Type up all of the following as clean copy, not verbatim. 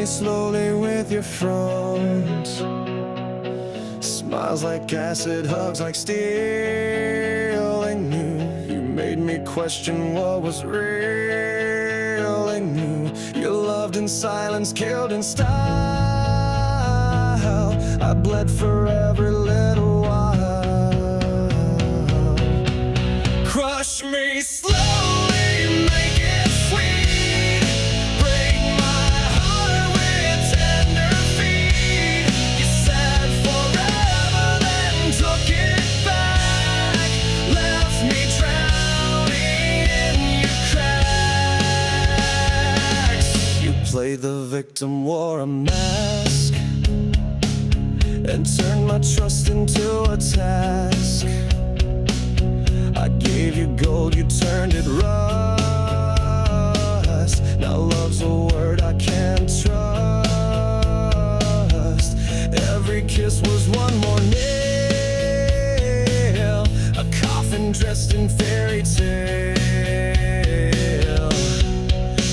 me slowly with your front. Smiles like acid, hugs like steel. I knew you made me question what was real. I knew you loved in silence, killed in style. I bled for every little while. Crush me slowly, make it sweet. Break my heart with tender feet. You said forever, then took it back. Left me drowning in your cracks. You played the victim, wore a mask, and turned my trust into a task. I gave you gold, you turned it rust. Now love's a word I can't trust. Every kiss was one more nail, a coffin dressed in fairy tale.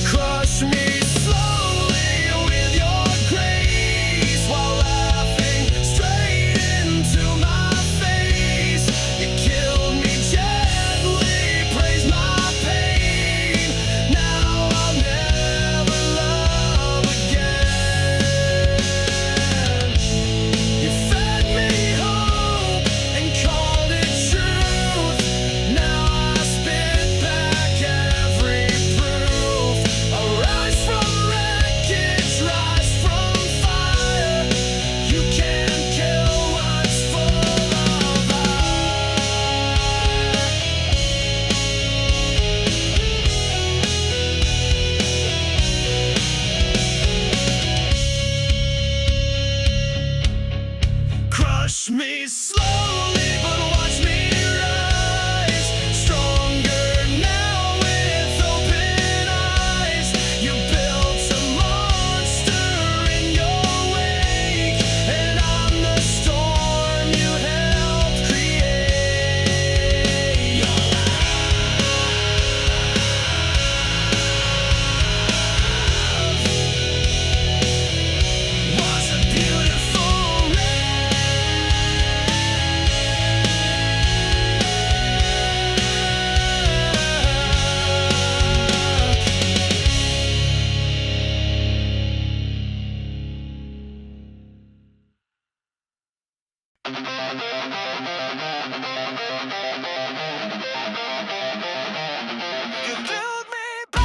Crush me slowly with your grace, while laughing straight into my face. You killed me gently, praised my pain. Now I'll never love again. You fed me hope and called it truth. Now I spit back every proof. I rise from wreckage, rise from fire. You can't kill what's full of Crush me slowly, but watch me rise. Stronger now with open eyes. You built a monster in your wake, and I'm the storm you helped create. Your love was a beautiful You built me back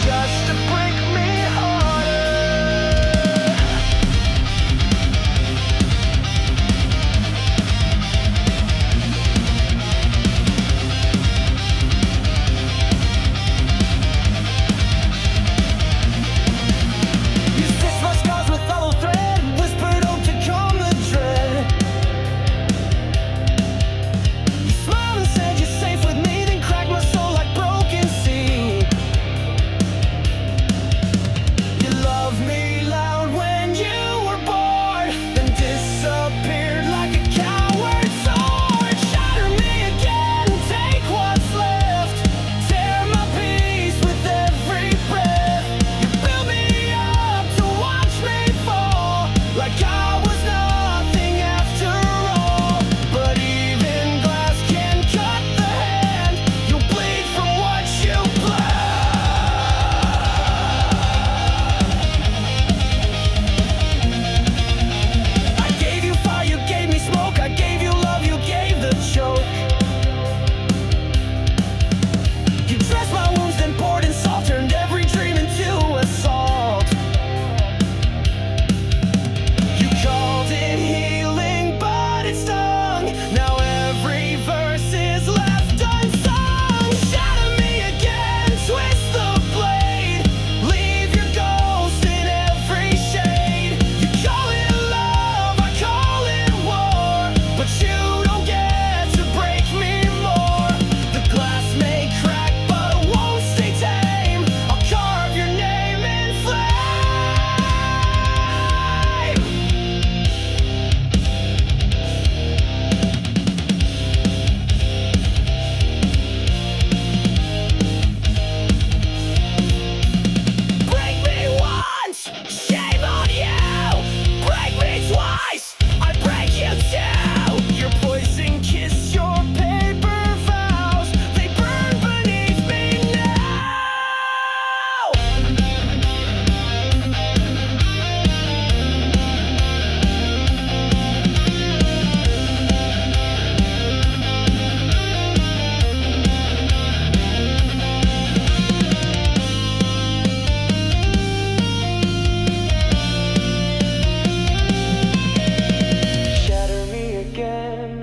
just to break me harder. You stitched my scars with hollow thread, whispered hope to me twice, I break you too. Your poison kiss, your paper vows, they burn beneath me now.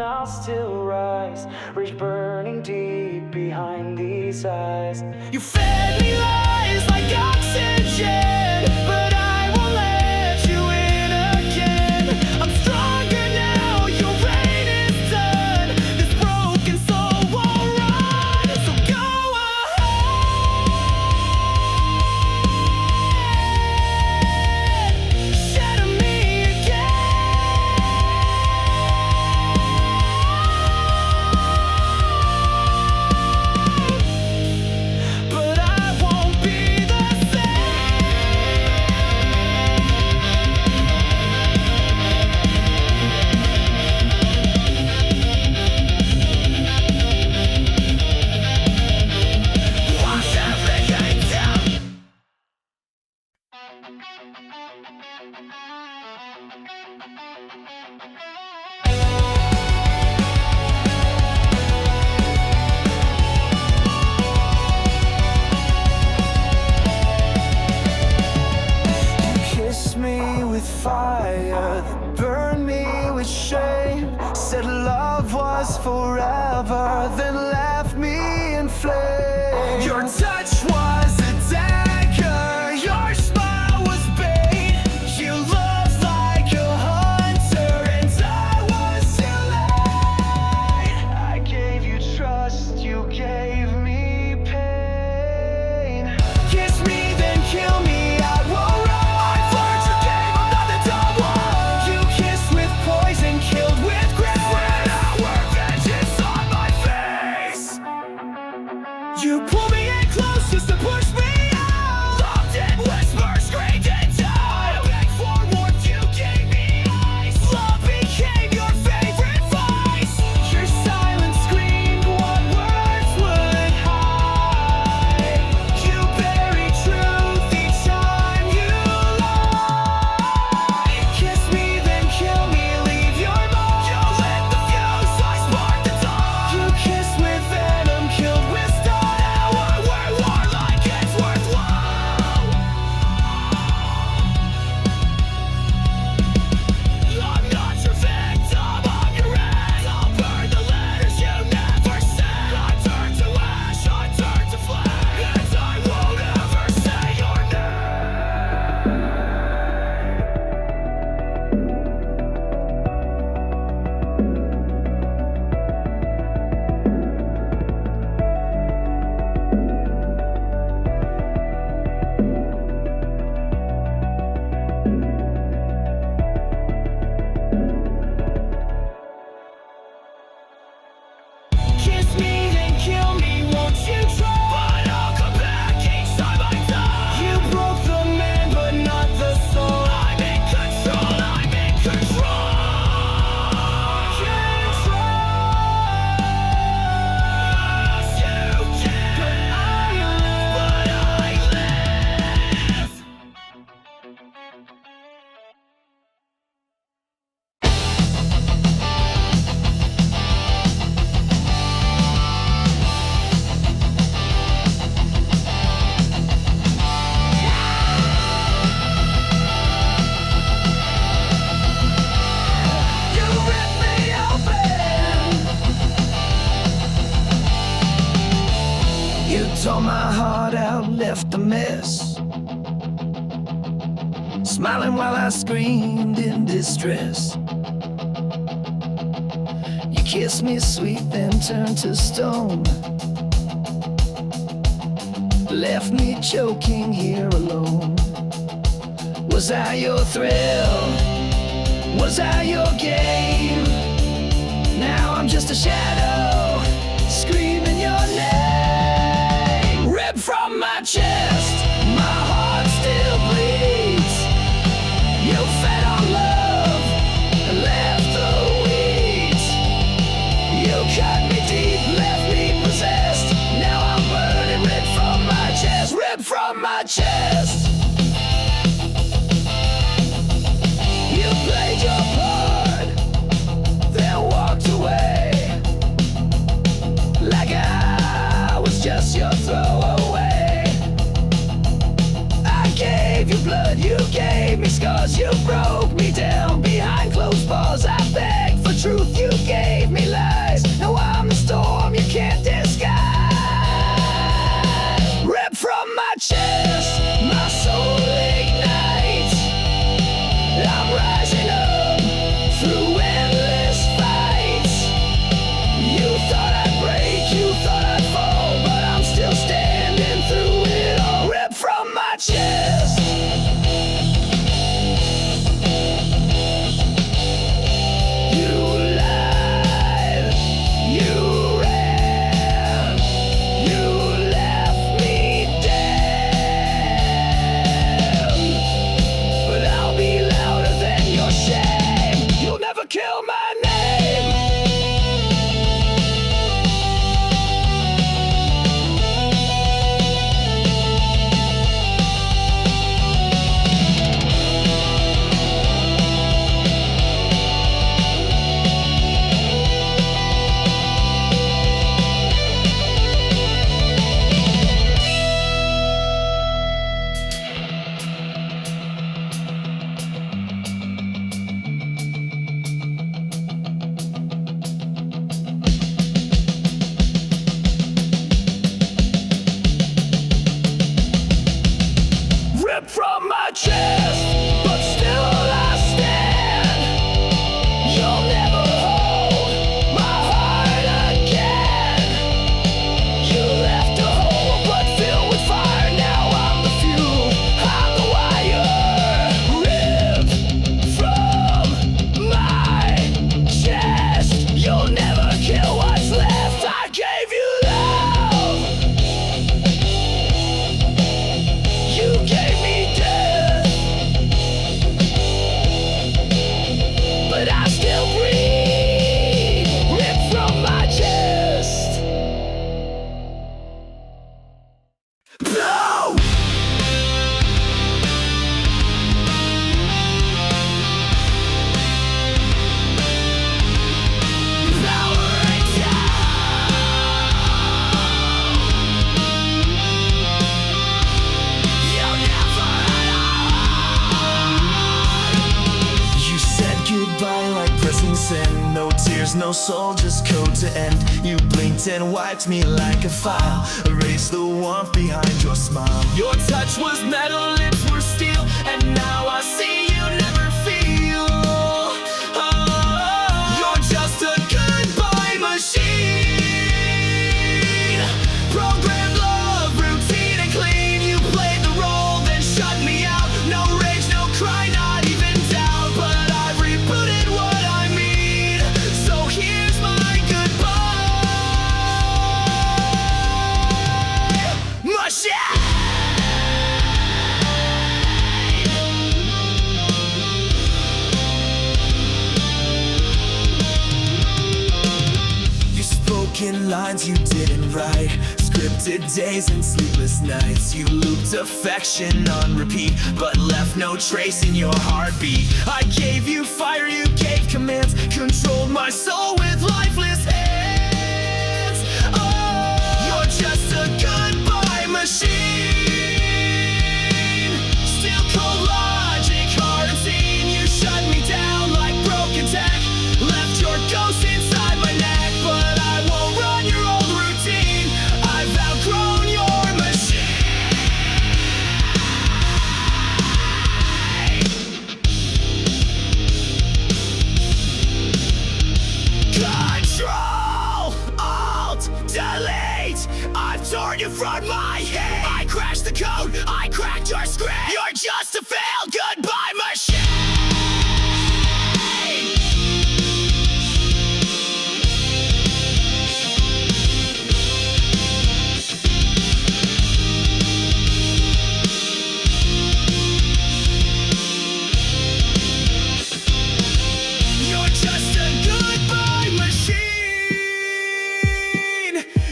I'll still rise, rage burning deep behind these eyes. You fed me lies like oxygen, but I won't let you in again. I'm stronger now, your reign is done. This broken soul won't run, so go ahead, shatter me again. Fire that burned me with shame, said love was forever, then left me in flames. Your touch was a dagger, your smile was bait. You looked like a hunter and I was too late. I gave you trust, you gave me pain. Kiss me then kill me, I won't run. You pull me in close just to push me out. Loved in whispers, screamed in time. I begged for warmth, you gave me ice. Love became your favorite vice. Your silence screamed what words would hide. You buried truth each time you lie. Kiss me then kill me, leave your mark. You lit the fuse, I sparked the dawn. You kissed with venom, killed with tore my heart out, left a mess, smiling while I screamed in distress. You kissed me sweet, then turned to stone, left me choking here alone. Was I your thrill? Was I your game? Now I'm just a shadow, screaming your name. Ripped from my chest, my heart still bleeds. You fed on love, broke me down behind closed bars. I begged for truth, you gave me lies. Now I'm the storm you can't disguise. Ripped from my chest, my soul ignites. I'm rising up through endless fights. You thought I'd break, you thought I'd fall, but I'm still standing through it all. Ripped from my chest. You lied, you ran, you left me dead. But I'll be louder than your shame. You'll never kill my name. Ripped from my chest, but still I stand. You'll never hold my heart again. You left a hole but filled with fire. Now I'm the fuel, I'm the wire. Ripped from my chest. You'll never kill what's left. I gave you love. You gave me death, but I still breathe. Ripped from my chest. Blow! Powering down. You'll never You said goodbye like pressing send. No tears, no soul, just code to end. You blinked and wiped me like a file. Erased the warmth behind your smile. Your touch was metal, lips were steel, and now I see you never feel. Oh, you're just a goodbye machine. Programmed love, routine and clean. You played the role, then shut me out. No rage, no cry, not even doubt. But I've rebooted what I mean. So here's my goodbye machine. You spoke in lines you didn't write. Scripted days and sleepless nights. You looped affection on repeat, but left no trace in your heartbeat. I gave you fire, you gave commands. Controlled my soul with lifeless hands. Oh, you're just a goodbye machine. Still cold logic, hard and seen. You shut me down like broken tech. Left your ghost inside my neck, but I won't run your old routine. I've outgrown your machine. Control, Alt, Delete. I've torn you from my head. I crashed the code, I cracked your screen. You're just a failed goodbye machine. You're just a goodbye machine.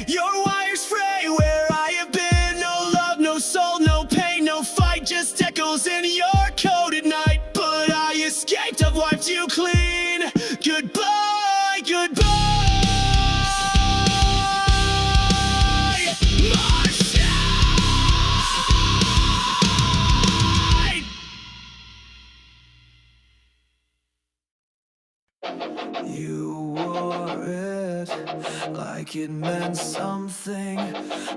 Your wires fray where I have been. No love, no soul, no pain, no fight. Just echoes in your code at night. But I escaped, I've wiped you clean. Goodbye, goodbye. Machine. You wore it like it meant something,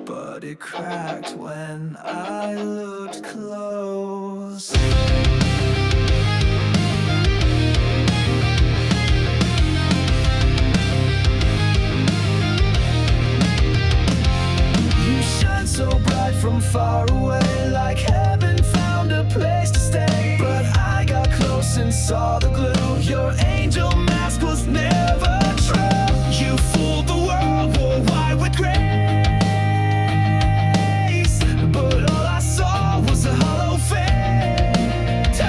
but it cracked when I looked close. You shine so bright from far away, like heaven found a place to stay. But I got close and saw the glue. Your angel mask was never true. You fooled the world, wore white with grace. But all I saw was a hollow fantastic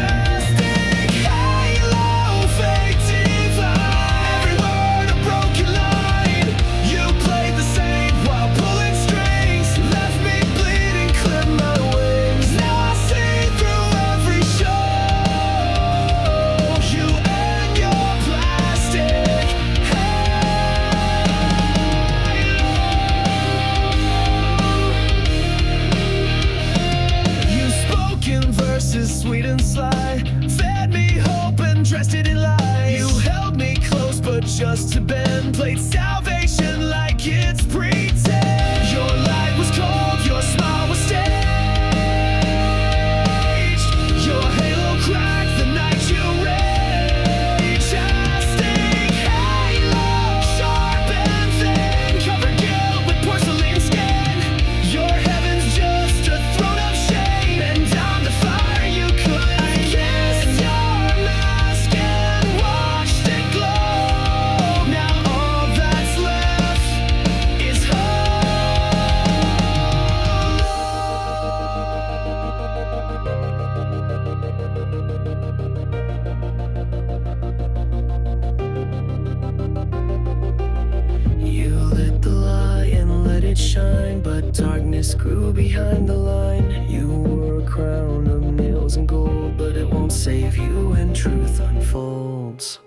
halo, fake divine. Every word a broken line. You played the saint while pulling strings, left me bleeding, clipped my wings. Now I see through every show. You and your plastic halo. You spoke in verses sweet and sly, fed me hope and dressed it in lies. You held me close but just to bend, played salvation like it's pretend. Your light was cold, your smile was staged. Your halo cracked the night you raged. Fantastic halo, sharp and thin, covered guilt with porcelain skin. Your heaven's just a throne of shame, and down the fire you couldn't kiss. Your mask and watched it glow. Now all that's left is You lit the light and let it shine, but darkness grew behind the line. You wore a crown of nails and gold, but it won't save you when truth unfolds.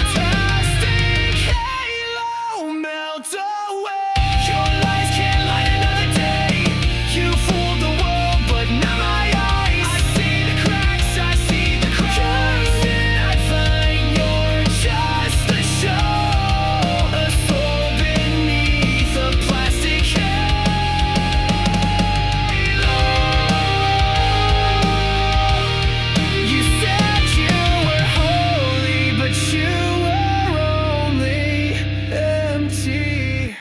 Fantastic halo, melt away. Your lies can't light another day. You fooled the world, but not my eyes. I see the cracks, I see the cracks. I find you're just a show, a soul beneath a plastic halo. You said you were holy, but you were only empty.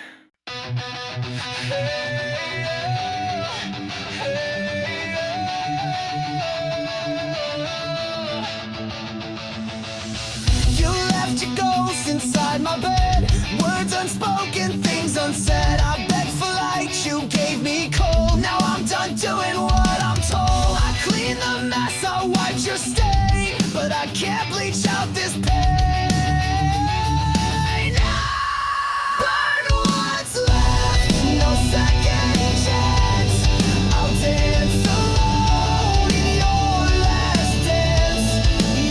You left your ghost inside my bed, words unspoken, things unsaid. I begged for light, you gave me cold. Now I'm done doing what I'm told. I cleaned the mess, I wiped your stain, but I can't bleach out this pain. Burn what's left, no second chance. I'll dance alone in your last dance.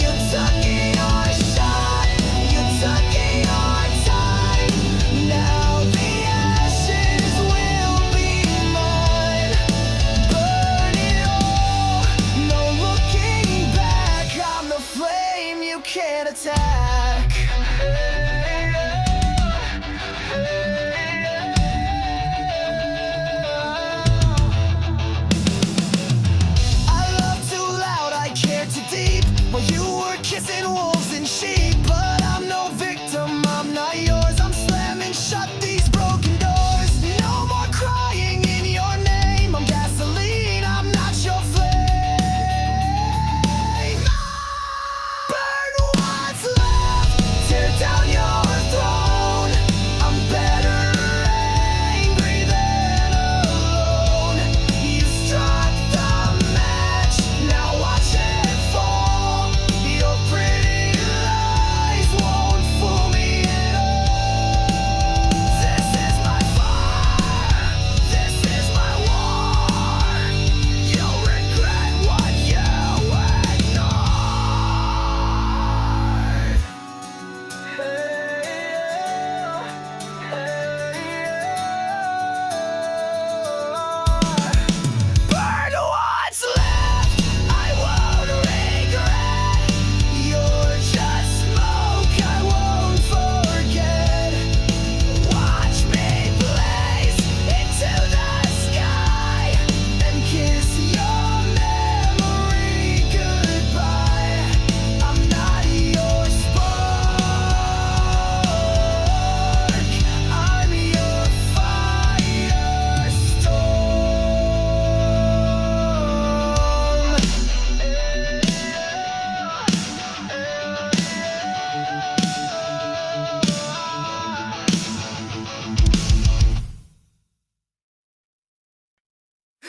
You took your shot, you took your time. Now the ashes will be mine.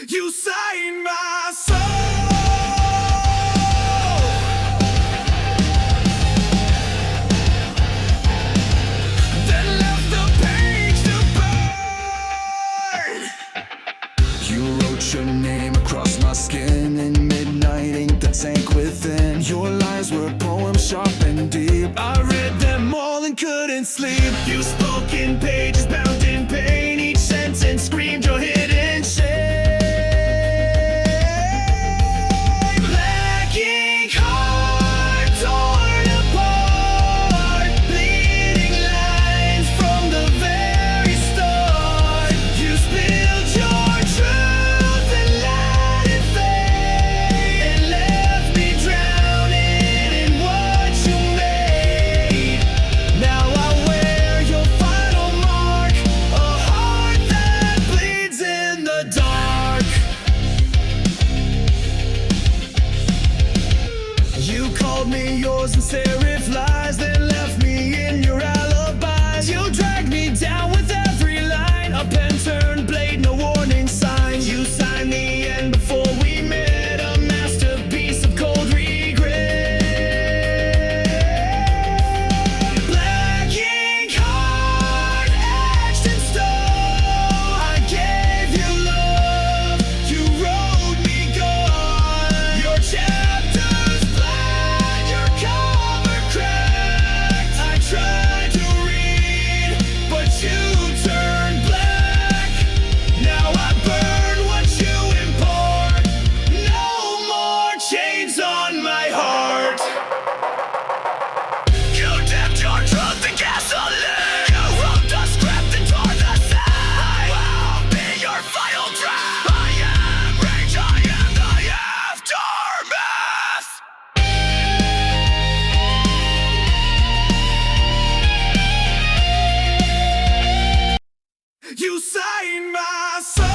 You saved my soul. Then left the page to burn. You wrote your name across my skin in midnight ink that sank within. Your lies were poems sharp and deep. I read them all and couldn't sleep. You spoke in pages bound in pain. Each sentence screamed your hidden shame. Black ink heart torn apart, bleeding lines from the very start. You spilled your truth and let it fade, and left me drowning in what you made. Now I wear your final mark, a heart that bleeds in the dark. You called me yours in serif lies, then left me in your alibis. You dragged me down with every line, a pen turned blade, no warning signs. You signed the end before we met, a masterpiece of cold regret. Black ink heart etched in stone. I gave you love, you wrote me gone. Your chapters blank, your cover cracked. I tried to read, but you turned black. Now I burn what you import. No more chains on my heart. You dipped your truth in gasoline. You wrote the script and tore the side. I'll be your final draft. I am rage, I am the aftermath. You saved my soul.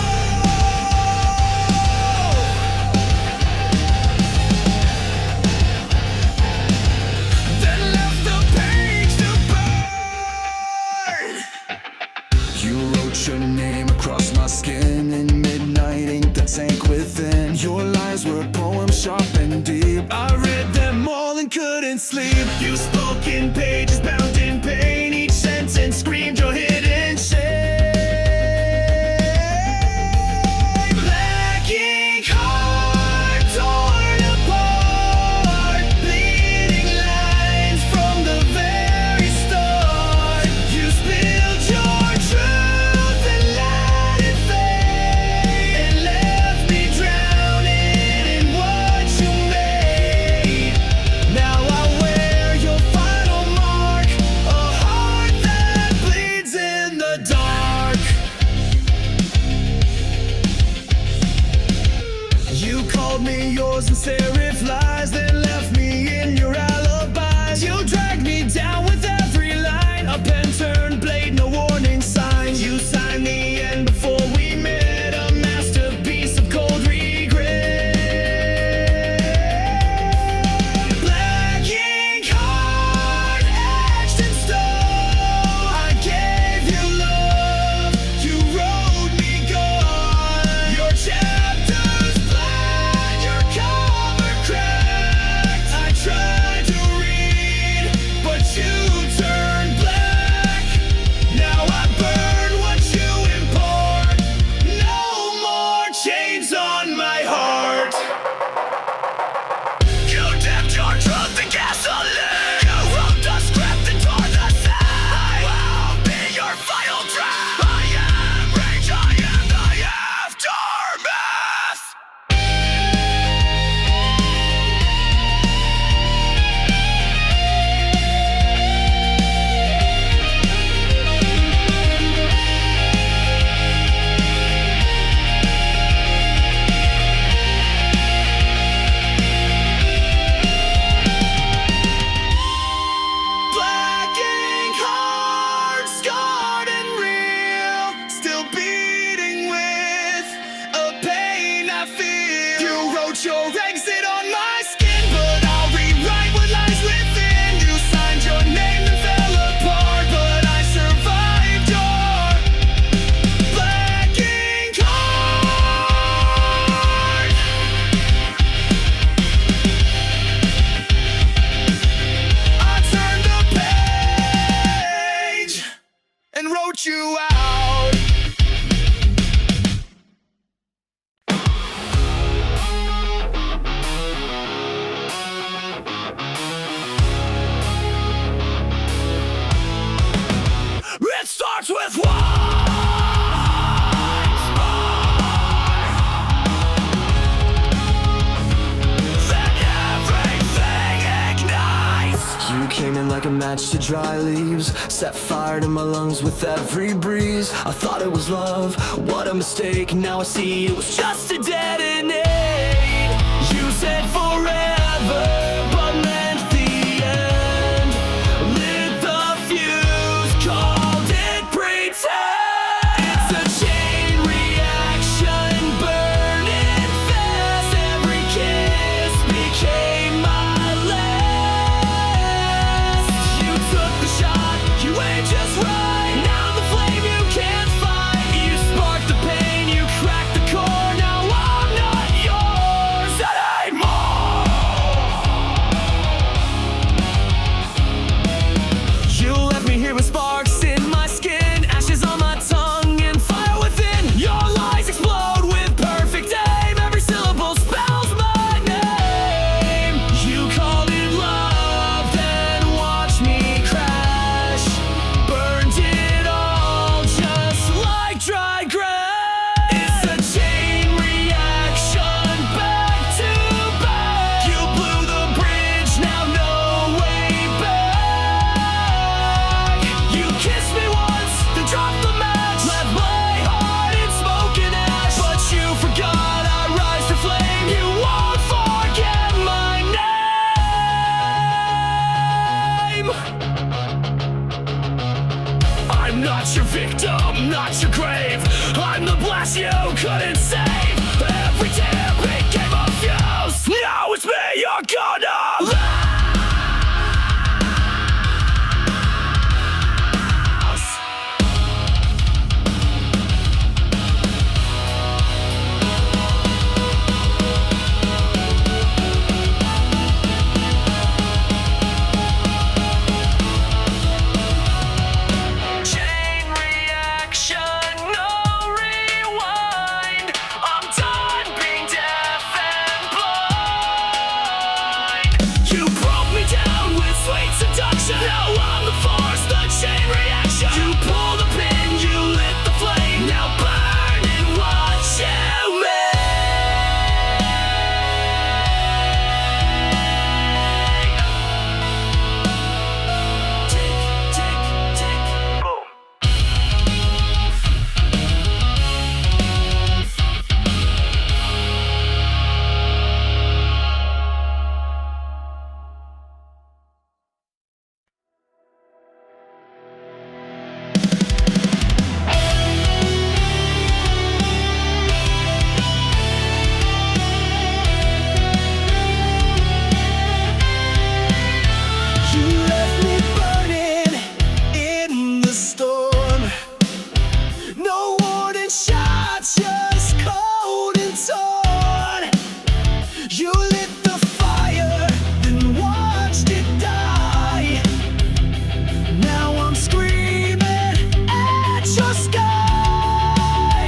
Then left the page to burn. You wrote your name across my skin in midnight ink that sank within. Your lies were poems sharp and deep. I read them all and couldn't sleep. You spoke in pages bound in pain. Each sentence screamed your hidden shame. Black ink heart torn apart, bleeding lines from the very start. You spilled your truth and let it fade, and left me drowning in what you made. Now I wear your final mark, a heart that bleeds in the dark. You called me yours in serif lies, then left me in your alibis. You dragged me down with every line, a pen turned blade, no warning signs. You signed the end before we met, a masterpiece of cold regret. Black ink heart etched in stone. I gave you love, you wrote me gone. Your chapters blank, your cover cracked. match to dry leaves, set fire to my lungs with every breeze. I thought it was love, what a mistake. Now I see it was just a detonate. You said forever, but meant the end. Lit the fuse, called it pretend. It's a chain reaction, burning fast. Every kiss became my last. You took the shot, you aimed just right. Now the flame you can't fight. You sparked the pain, you cracked the core. Now I'm not yours anymore. You left me here with sparks in my skin, ashes on my tongue, and fire within. Your lies explode with perfect aim. Every syllable spells my name. You called it love, then watched me crash. Burned it all just like dry grass. It's a chain reaction, back to back. You blew the bridge, now no way back. You kissed me once, then dropped the match. Left my heart in smoke and ash. But you forgot I rise to flame. You won't forget my name. I'm not your victim, not your grave. I'm the blast you couldn't save. Every tear became a fuse. Now it's me you're gonna lose. Chain reaction, no rewind. I'm done being deaf and blind. You broke me down with sweet seduction. Now I'm the force, the chain reaction. You pull the pin, you lit the flame. Now burn and watch you Tick, tick, tick, boom. You left me burning in the storm. No warning shots, just cold and torn. You lit the fire, then watched it die. Now I'm screaming at your sky.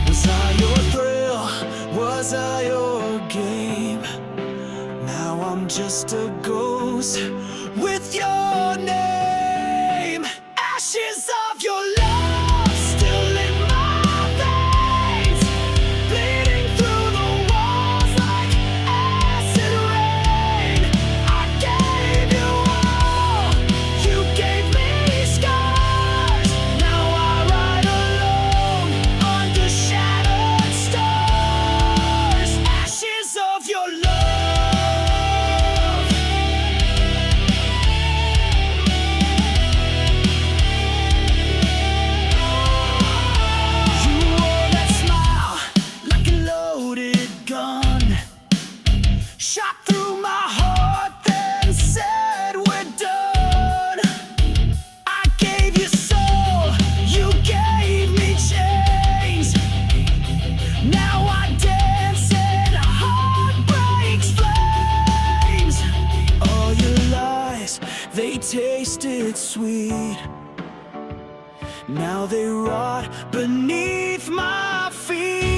Was I your thrill? Was I your game? Now I'm just a ghost with your name. Ashes of your love still in my veins, bleeding through the walls like acid rain. I gave you all, you gave me scars. Now I ride alone under shattered stars. Ashes of your love. You wore that smile like a loaded gun. Shot through my heart, then said we're done. I gave you soul, you gave me chains. Now I dance in heartbreak's flames. All your lies, they tasted sweet. Now they rot beneath my feet.